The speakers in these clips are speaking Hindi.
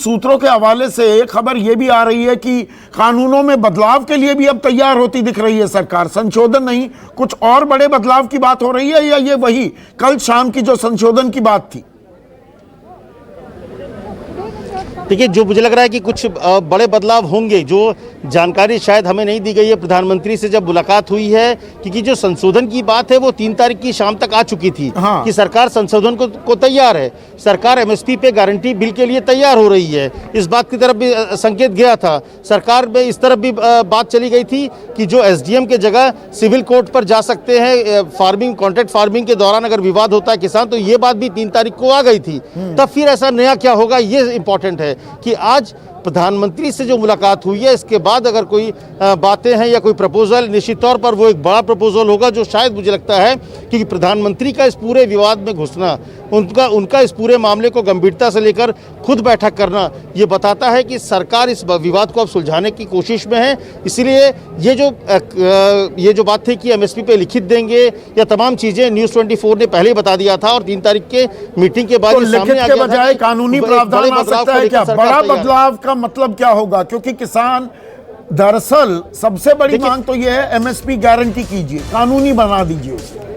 सूत्रों के हवाले से एक खबर यह भी आ रही है कि कानूनों में बदलाव के लिए भी अब तैयार होती दिख रही है सरकार। संशोधन नहीं, कुछ और बड़े बदलाव की बात हो रही है, या ये वही कल शाम की जो संशोधन की बात थी? देखिए, जो मुझे लग रहा है कि कुछ बड़े बदलाव होंगे, जो जानकारी शायद हमें नहीं दी गई है प्रधानमंत्री से जब मुलाकात हुई है, क्योंकि जो संशोधन की बात है वो 3 तारीख की शाम तक आ चुकी थी। हाँ। कि सरकार संशोधन को तैयार है, सरकार एमएसपी पे गारंटी बिल के लिए तैयार हो रही है। इस बात की तरफ भी संकेत गया था। सरकार में इस तरफ भी बात चली गई थी कि जो एसडीएम के जगह सिविल कोर्ट पर जा सकते हैं फार्मिंग, कॉन्ट्रैक्ट फार्मिंग के दौरान अगर विवाद होता है किसान, तो ये बात भी 3 तारीख को आ गई थी। तब फिर ऐसा नया क्या होगा, ये इंपॉर्टेंट है कि आज प्रधानमंत्री से जो मुलाकात हुई है, इसके बाद अगर कोई बातें हैं या कोई प्रपोजल, निश्चित तौर पर वो एक बड़ा प्रपोजल होगा, जो शायद मुझे लगता है क्योंकि प्रधानमंत्री का इस पूरे विवाद में घुसना, उनका इस पूरे मामले को गंभीरता से लेकर खुद बैठक करना, ये बताता है कि सरकार इस विवाद को अब सुलझाने की कोशिश में है। इसीलिए ये जो बात थी कि एमएसपी पे लिखित देंगे या तमाम चीज़ें, न्यूज़ 24 ने पहले ही बता दिया था और 3 तारीख के मीटिंग के बाद लिखित के बजाय कानूनी प्रावधान आ सकता है क्या? बड़ा बदलाव का मतलब क्या होगा? क्योंकि किसान दरअसल सबसे बड़ी मांग तो यह है एमएसपी गारंटी कीजिए, कानूनी बना दीजिए उसे।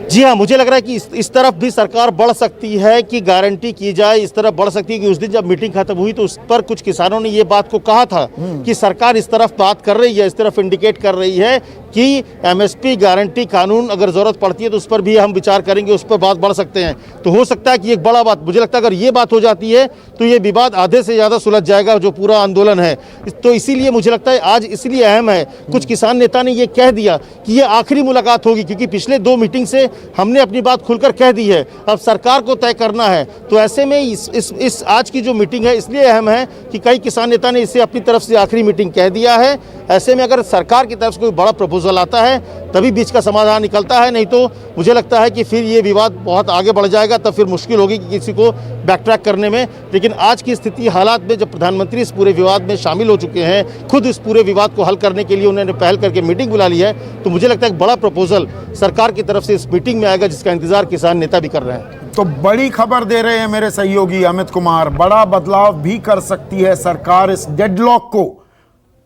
जी हाँ, मुझे लग रहा है कि इस तरफ भी सरकार बढ़ सकती है कि गारंटी की जाए, इस तरफ बढ़ सकती है कि उस दिन जब मीटिंग खत्म हुई तो उस पर कुछ किसानों ने ये बात को कहा था कि सरकार इस तरफ बात कर रही है, इस तरफ इंडिकेट कर रही है कि एमएसपी गारंटी कानून अगर जरूरत पड़ती है तो उस पर भी हम विचार करेंगे, उस पर बात बढ़ सकते हैं। तो हो सकता है कि एक बड़ा बात, मुझे लगता है अगर ये बात हो जाती है तो ये विवाद आधे से ज़्यादा सुलझ जाएगा, जो पूरा आंदोलन है। तो इसीलिए मुझे लगता है आज इसलिए अहम है, कुछ किसान नेता ने ये कह दिया कि ये आखिरी मुलाकात होगी, क्योंकि पिछले 2 मीटिंग से हमने अपनी बात खुलकर कह दी है, अब सरकार को तय करना है। तो ऐसे में इस आज की जो मीटिंग है इसलिए अहम है कि कई किसान नेता ने इसे अपनी तरफ से आखिरी मीटिंग कह दिया है। ऐसे में अगर सरकार की तरफ से कोई बड़ा प्रपोजल आता है तभी बीच का समाधान निकलता है, नहीं तो मुझे लगता है कि फिर ये विवाद बहुत आगे बढ़ जाएगा, तब फिर मुश्किल होगी कि किसी को बैकट्रैक करने में। लेकिन आज की स्थिति, हालात में जब प्रधानमंत्री इस पूरे विवाद में शामिल हो चुके हैं, खुद इस पूरे विवाद को हल करने के लिए उन्होंने पहल करके मीटिंग बुला ली है, तो मुझे लगता है एक बड़ा प्रपोजल सरकार की तरफ से इस मीटिंग में आएगा, जिसका इंतजार किसान नेता भी कर रहे हैं। तो बड़ी खबर दे रहे हैं मेरे सहयोगी अमित कुमार, बड़ा बदलाव भी कर सकती है सरकार इस डेडलॉक को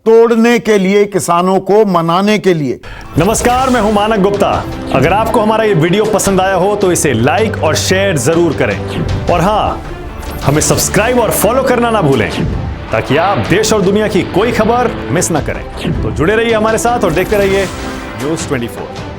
तोड़ने के लिए, किसानों को मनाने के लिए। नमस्कार, मैं हूं मानक गुप्ता। अगर आपको हमारा ये वीडियो पसंद आया हो तो इसे लाइक और शेयर जरूर करें, और हां, हमें सब्सक्राइब और फॉलो करना ना भूलें, ताकि आप देश और दुनिया की कोई खबर मिस ना करें। तो जुड़े रहिए हमारे साथ और देखते रहिए न्यूज़ 24।